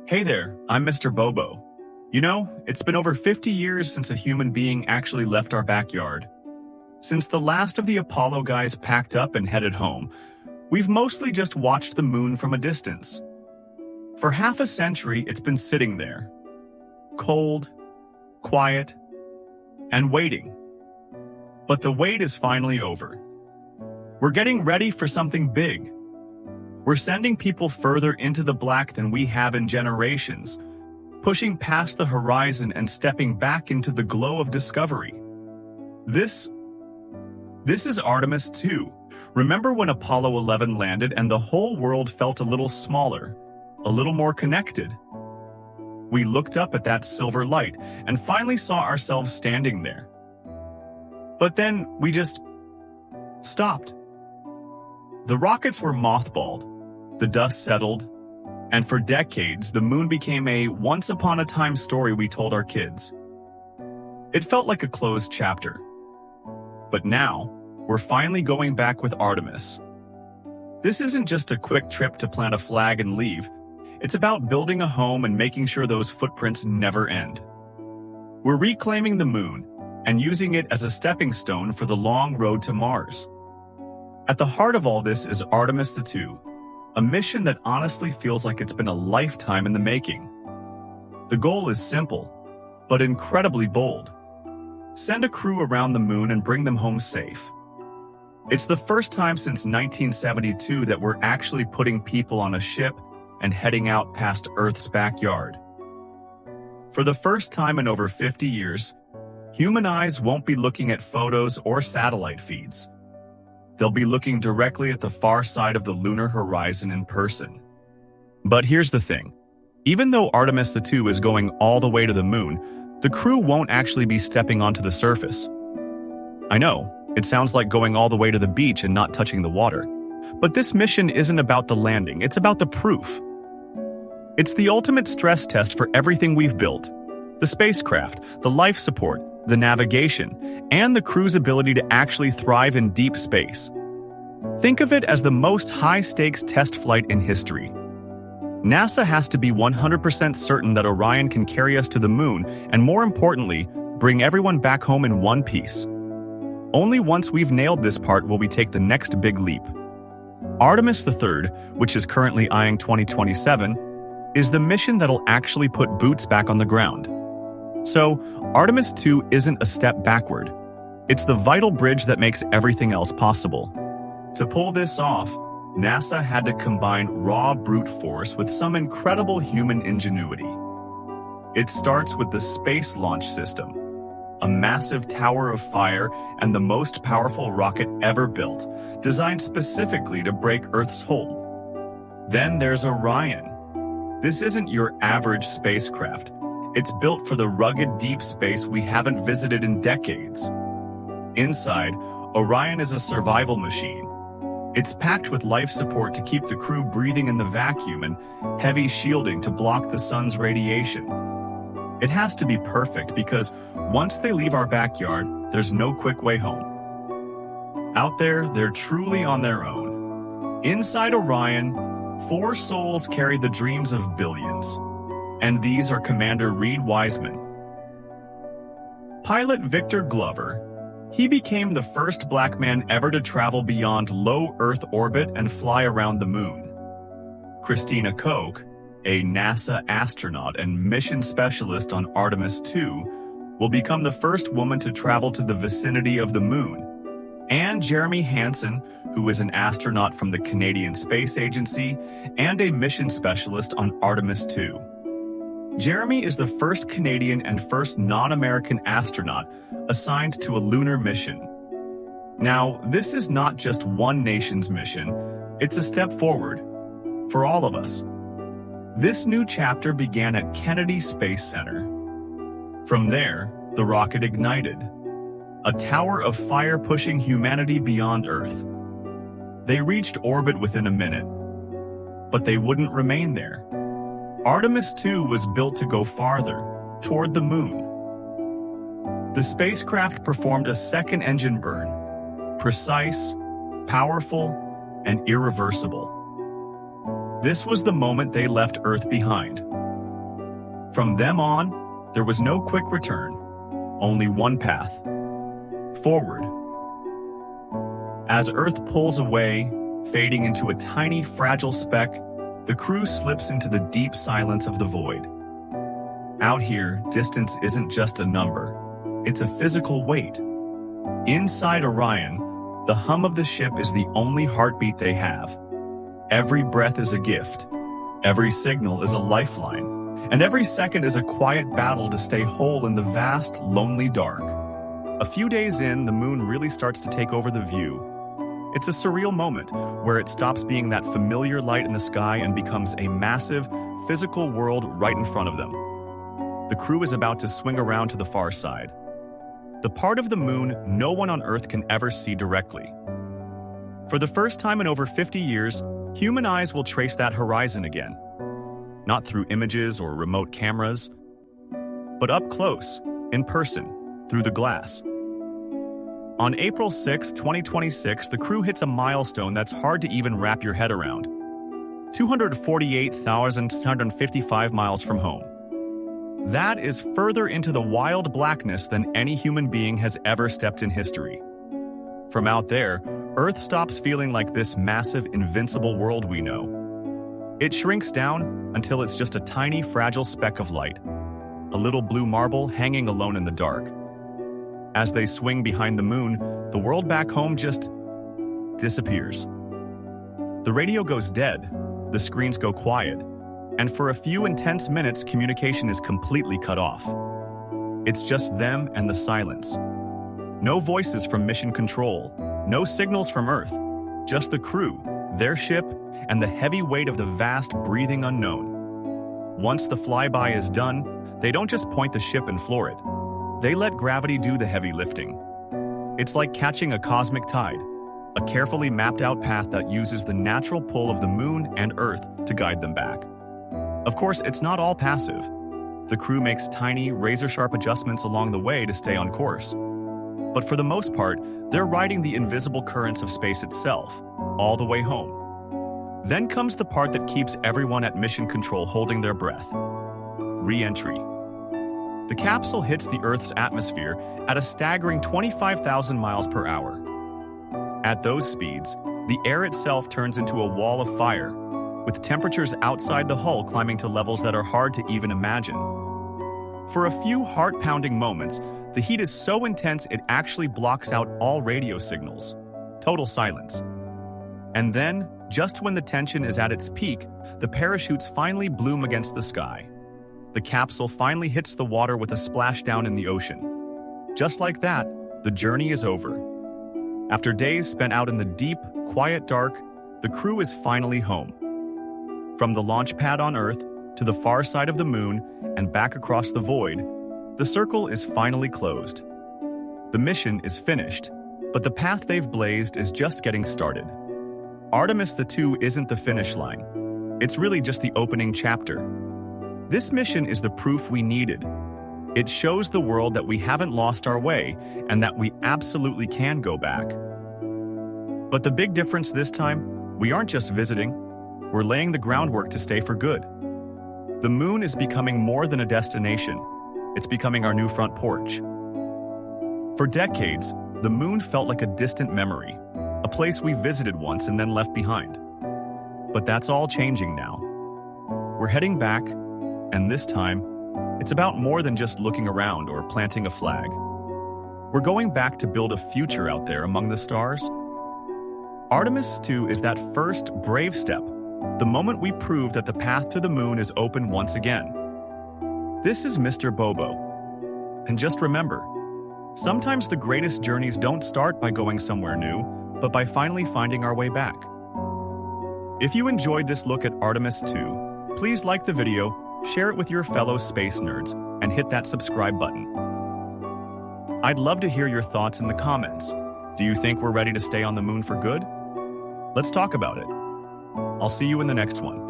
Hey there, I'm Mr. Bobo. You know, it's been over 50 years since a human being actually left our backyard. Since the last of the Apollo guys packed up and headed home, we've mostly just watched the moon from a distance. For half a century, it's been sitting there. Cold, quiet, and waiting. But the wait is finally over. We're getting ready for something big. We're sending people further into the black than we have in generations, pushing past the horizon and stepping back into the glow of discovery. This is Artemis II. Remember when Apollo 11 landed and the whole world felt a little smaller, a little more connected? We looked up at that silver light and finally saw ourselves standing there. But then we just stopped. The rockets were mothballed, the dust settled, and for decades the moon became a once-upon-a-time story we told our kids. It felt like a closed chapter. But now, we're finally going back with Artemis. This isn't just a quick trip to plant a flag and leave. It's about building a home and making sure those footprints never end. We're reclaiming the moon and using it as a stepping stone for the long road to Mars. At the heart of all this is Artemis II, a mission that honestly feels like it's been a lifetime in the making. The goal is simple, but incredibly bold. Send a crew around the moon and bring them home safe. It's the first time since 1972 that we're actually putting people on a ship and heading out past Earth's backyard. For the first time in over 50 years, human eyes won't be looking at photos or satellite feeds. They'll be looking directly at the far side of the lunar horizon in person. But here's the thing. Even though Artemis II is going all the way to the moon, the crew won't actually be stepping onto the surface. I know, it sounds like going all the way to the beach and not touching the water. But this mission isn't about the landing, it's about the proof. It's the ultimate stress test for everything we've built. The spacecraft, the life support, the navigation, and the crew's ability to actually thrive in deep space. Think of it as the most high-stakes test flight in history. NASA has to be 100% certain that Orion can carry us to the moon and, more importantly, bring everyone back home in one piece. Only once we've nailed this part will we take the next big leap. Artemis III, which is currently eyeing 2027, is the mission that'll actually put boots back on the ground. So, Artemis II isn't a step backward. It's the vital bridge that makes everything else possible. To pull this off, NASA had to combine raw brute force with some incredible human ingenuity. It starts with the Space Launch System, a massive tower of fire and the most powerful rocket ever built, designed specifically to break Earth's hold. Then there's Orion. This isn't your average spacecraft. It's built for the rugged deep space we haven't visited in decades. Inside, Orion is a survival machine. It's packed with life support to keep the crew breathing in the vacuum and heavy shielding to block the sun's radiation. It has to be perfect because once they leave our backyard, there's no quick way home. Out there, they're truly on their own. Inside Orion, 4 souls carry the dreams of billions. And these are Commander Reed Wiseman. Pilot Victor Glover. He became the first black man ever to travel beyond low Earth orbit and fly around the moon. Christina Koch, a NASA astronaut and mission specialist on Artemis II, will become the first woman to travel to the vicinity of the moon. And Jeremy Hansen, who is an astronaut from the Canadian Space Agency and a mission specialist on Artemis II. Jeremy is the first Canadian and first non-American astronaut assigned to a lunar mission. Now, this is not just one nation's mission, it's a step forward for all of us. This new chapter began at Kennedy Space Center. From there, the rocket ignited, a tower of fire pushing humanity beyond Earth. They reached orbit within a minute, but they wouldn't remain there. Artemis II was built to go farther, toward the moon. The spacecraft performed a second engine burn, precise, powerful, and irreversible. This was the moment they left Earth behind. From them on, there was no quick return, only one path: forward. As Earth pulls away, fading into a tiny, fragile speck, the crew slips into the deep silence of the void. Out here, distance isn't just a number, it's a physical weight. Inside Orion, the hum of the ship is the only heartbeat they have. Every breath is a gift, every signal is a lifeline, and every second is a quiet battle to stay whole in the vast, lonely dark. A few days in, the moon really starts to take over the view. It's a surreal moment where it stops being that familiar light in the sky and becomes a massive, physical world right in front of them. The crew is about to swing around to the far side, the part of the moon no one on Earth can ever see directly. For the first time in over 50 years, human eyes will trace that horizon again. Not through images or remote cameras, but up close, in person, through the glass. On April 6, 2026, the crew hits a milestone that's hard to even wrap your head around: 248,655 miles from home. That is further into the wild blackness than any human being has ever stepped in history. From out there, Earth stops feeling like this massive, invincible world we know. It shrinks down until it's just a tiny, fragile speck of light, a little blue marble hanging alone in the dark. As they swing behind the moon, the world back home just disappears. The radio goes dead, the screens go quiet, and for a few intense minutes, communication is completely cut off. It's just them and the silence. No voices from mission control, no signals from Earth, just the crew, their ship, and the heavy weight of the vast, breathing unknown. Once the flyby is done, they don't just point the ship and floor it. They let gravity do the heavy lifting. It's like catching a cosmic tide, a carefully mapped out path that uses the natural pull of the moon and Earth to guide them back. Of course, it's not all passive. The crew makes tiny, razor-sharp adjustments along the way to stay on course. But for the most part, they're riding the invisible currents of space itself, all the way home. Then comes the part that keeps everyone at mission control holding their breath: re-entry. The capsule hits the Earth's atmosphere at a staggering 25,000 miles per hour. At those speeds, the air itself turns into a wall of fire, with temperatures outside the hull climbing to levels that are hard to even imagine. For a few heart-pounding moments, the heat is so intense it actually blocks out all radio signals. Total silence. And then, just when the tension is at its peak, the parachutes finally bloom against the sky. The capsule finally hits the water with a splashdown in the ocean. Just like that, the journey is over. After days spent out in the deep, quiet dark, the crew is finally home. From the launch pad on Earth to the far side of the moon and back across the void, the circle is finally closed. The mission is finished, but the path they've blazed is just getting started. Artemis II isn't the finish line. It's really just the opening chapter. This mission is the proof we needed. It shows the world that we haven't lost our way and that we absolutely can go back. But the big difference this time, we aren't just visiting, we're laying the groundwork to stay for good. The moon is becoming more than a destination. It's becoming our new front porch. For decades, the moon felt like a distant memory, a place we visited once and then left behind. But that's all changing now. We're heading back, and this time, it's about more than just looking around or planting a flag. We're going back to build a future out there among the stars. Artemis II is that first brave step, the moment we prove that the path to the moon is open once again. This is Mr. Bobo. And just remember, sometimes the greatest journeys don't start by going somewhere new, but by finally finding our way back. If you enjoyed this look at Artemis II, please like the video, share it with your fellow space nerds, and hit that subscribe button. I'd love to hear your thoughts in the comments. Do you think we're ready to stay on the moon for good? Let's talk about it. I'll see you in the next one.